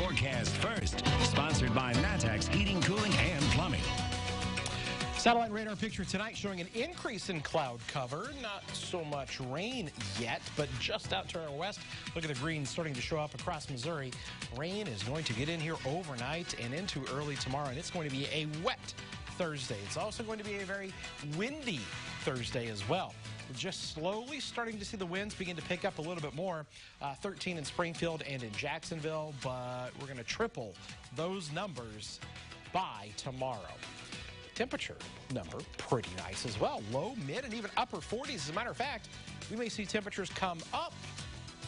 forecast first. Sponsored by Matex Heating, Cooling, and Plumbing. Satellite radar picture tonight showing an increase in cloud cover. Not so much rain yet, but just out to our west. Look at the green starting to show up across Missouri. Rain is going to get in here overnight and into early tomorrow, and it's going to be a wet Thursday. It's also going to be a very windy Thursday as well. We're just slowly starting to see the winds begin to pick up a little bit more. 13 in Springfield and in Jacksonville, but we're going to triple those numbers by tomorrow. Temperature number pretty nice as well. Low, mid, and even upper 40s. As a matter of fact, we may see temperatures come up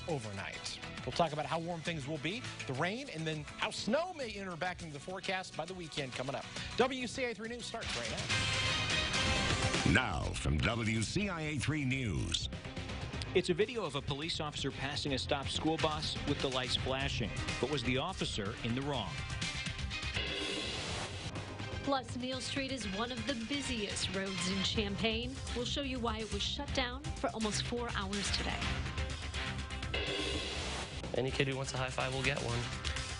overnight. We'll talk about how warm things will be, the rain, and then how snow may enter back into the forecast by the weekend coming up. WCIA 3 News starts right now. Now from WCIA 3 News. It's a video of a police officer passing a stopped school bus with the lights flashing. But was the officer in the wrong? Plus, Neal Street is one of the busiest roads in Champaign. We'll show you why it was shut down for almost 4 hours today. Any kid who wants a high five will get one.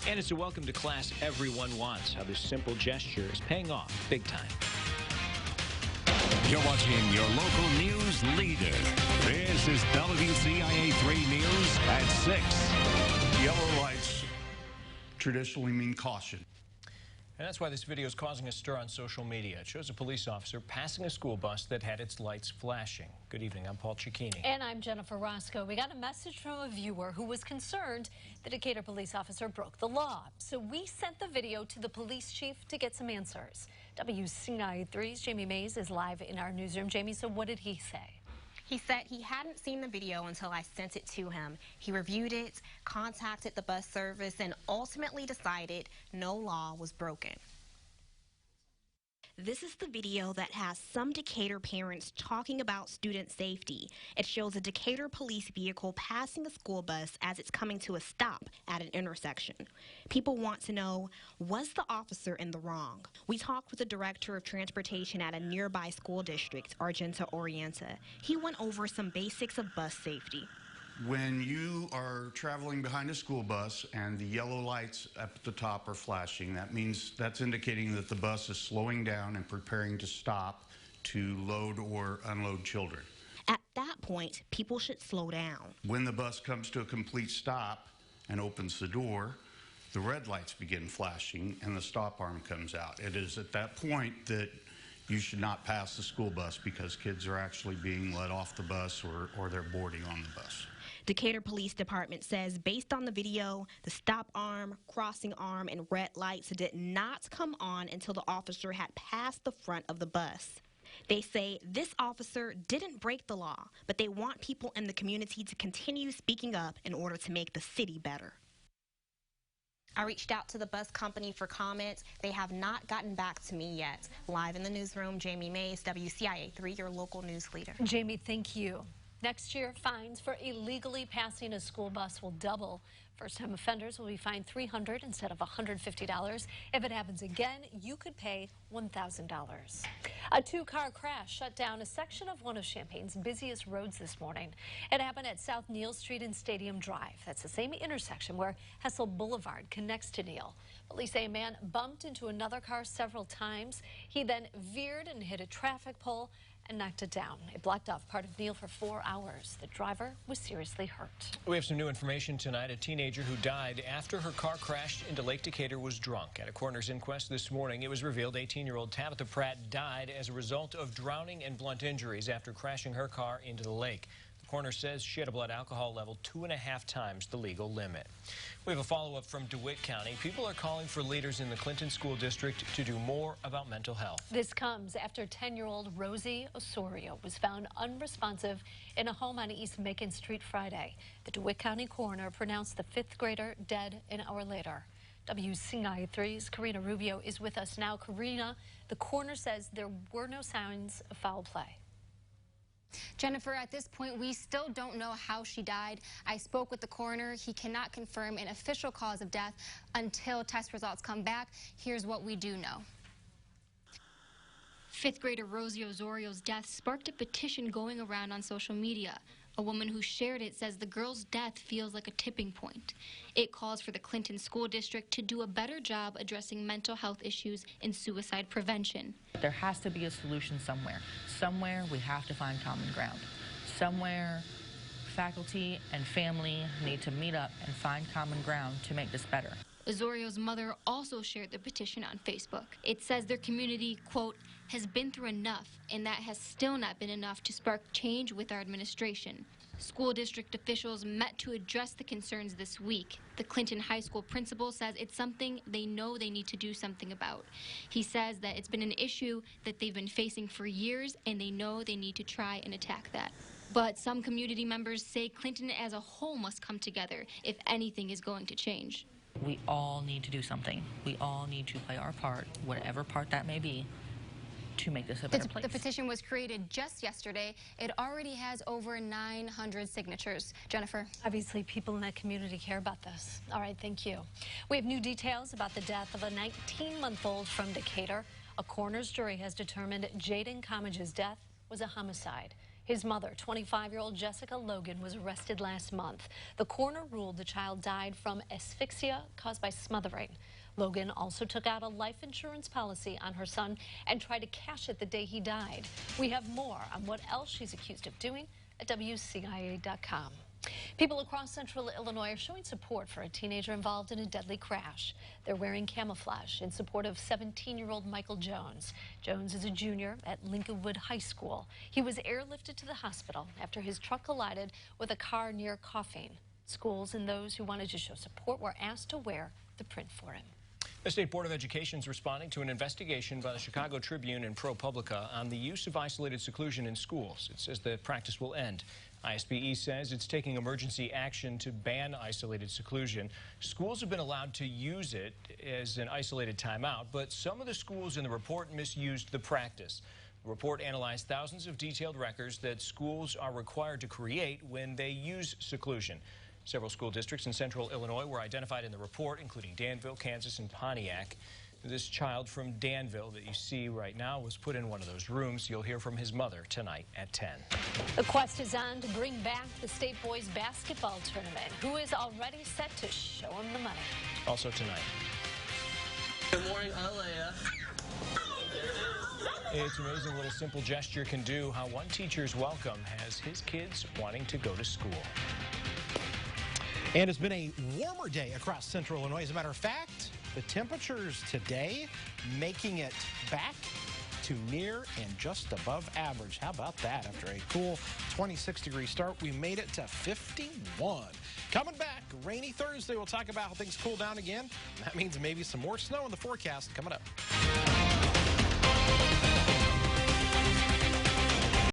And it's a welcome to class everyone wants. How this simple gesture is paying off big time. You're watching your local news leader. This is WCIA 3 News at 6. Yellow lights traditionally mean caution. And that's why this video is causing a stir on social media. It shows a police officer passing a school bus that had its lights flashing. Good evening, I'm Paul Cicchini. And I'm Jennifer Roscoe. We got a message from a viewer who was concerned the Decatur police officer broke the law. So we sent the video to the police chief to get some answers. WCIA 3's Jamie Mays is live in our newsroom. Jamie, so what did he say? He said he hadn't seen the video until I sent it to him. He reviewed it, contacted the bus service, and ultimately decided no law was broken. This is the video that has some Decatur parents talking about student safety. It shows a Decatur police vehicle passing a school bus as it's coming to a stop at an intersection. People want to know, was the officer in the wrong? We talked with the director of transportation at a nearby school district, Argenta Orienta. He went over some basics of bus safety. When you are traveling behind a school bus and the yellow lights at the top are flashing, that's indicating that the bus is slowing down and preparing to stop to load or unload children. At that point, people should slow down. When the bus comes to a complete stop and opens the door, the red lights begin flashing and the stop arm comes out. It is at that point that you should not pass the school bus because kids are actually being let off the bus or they're boarding on the bus. Decatur Police Department says based on the video, the stop arm, crossing arm, and red lights did not come on until the officer had passed the front of the bus. They say this officer didn't break the law, but they want people in the community to continue speaking up in order to make the city better. I reached out to the bus company for comments. They have not gotten back to me yet. Live in the newsroom, Jamie Mays, WCIA 3, your local news leader. Jamie, thank you. Next year, fines for illegally passing a school bus will double. First-time offenders will be fined $300 instead of $150. If it happens again, you could pay $1,000. A two-car crash shut down a section of one of Champaign's busiest roads this morning. It happened at South Neal Street and Stadium Drive. That's the same intersection where Hessel Boulevard connects to Neal. Police say a man bumped into another car several times. He then veered and hit a traffic pole and knocked it down. It blocked off part of Neal for 4 hours. The driver was seriously hurt. We have some new information tonight. A teenager who died after her car crashed into Lake Decatur was drunk. At a coroner's inquest this morning, it was revealed 18-year-old Tabitha Pratt died as a result of drowning and blunt injuries after crashing her car into the lake. The coroner says she had a blood alcohol level 2.5 times the legal limit. We have a follow-up from DeWitt County. People are calling for leaders in the Clinton School District to do more about mental health. This comes after 10-year-old Rosie Osorio was found unresponsive in a home on East Macon Street Friday. The DeWitt County coroner pronounced the 5th grader dead an hour later. WCIA 3's Karina Rubio is with us now. Karina, the coroner says there were no signs of foul play. Jennifer, at this point, we still don't know how she died. I spoke with the coroner. He cannot confirm an official cause of death until test results come back. Here's what we do know. 5th grader Rosie Osorio's death sparked a petition going around on social media. A woman who shared it says the girl's death feels like a tipping point. It calls for the Clinton School District to do a better job addressing mental health issues and suicide prevention. There has to be a solution somewhere. Somewhere we have to find common ground. Somewhere faculty and family need to meet up and find common ground to make this better. Azorio's mother also shared the petition on Facebook. It says their community, quote, has been through enough, and that has still not been enough to spark change with our administration. School district officials met to address the concerns this week. The Clinton High School principal says it's something they know they need to do something about. He says that it's been an issue that they've been facing for years, and they know they need to try and attack that. But some community members say Clinton as a whole must come together if anything is going to change. We all need to do something. We all need to play our part, whatever part that may be, to make this a better place. The petition was created just yesterday. It already has over 900 signatures. Jennifer. Obviously, people in that community care about this. All right, thank you. We have new details about the death of a 19-month-old from Decatur. A coroner's jury has determined Jaden Commage's death was a homicide. His mother, 25-year-old Jessica Logan, was arrested last month. The coroner ruled the child died from asphyxia caused by smothering. Logan also took out a life insurance policy on her son and tried to cash it the day he died. We have more on what else she's accused of doing at WCIA.com. People across central Illinois are showing support for a teenager involved in a deadly crash. They're wearing camouflage in support of 17-year-old Michael Jones. Jones is a junior at Lincolnwood High School. He was airlifted to the hospital after his truck collided with a car near Coffeen. Schools and those who wanted to show support were asked to wear the print for him. The State Board of Education is responding to an investigation by the Chicago Tribune and ProPublica on the use of isolated seclusion in schools. It says the practice will end. ISBE says it's taking emergency action to ban isolated seclusion. Schools have been allowed to use it as an isolated timeout, but some of the schools in the report misused the practice. The report analyzed thousands of detailed records that schools are required to create when they use seclusion. Several school districts in central Illinois were identified in the report, including Danville, Kansas, and Pontiac. This child from Danville that you see right now was put in one of those rooms. You'll hear from his mother tonight at 10. The quest is on to bring back the state boys basketball tournament. Who is already set to show them the money? Also tonight. Good morning, Alea. It's amazing what a simple gesture can do. How one teacher's welcome has his kids wanting to go to school. And it's been a warmer day across central Illinois. As a matter of fact, the temperatures today making it back to near and just above average. How about that? After a cool 26-degree start, we made it to 51. Coming back, rainy Thursday. We'll talk about how things cool down again. That means maybe some more snow in the forecast coming up.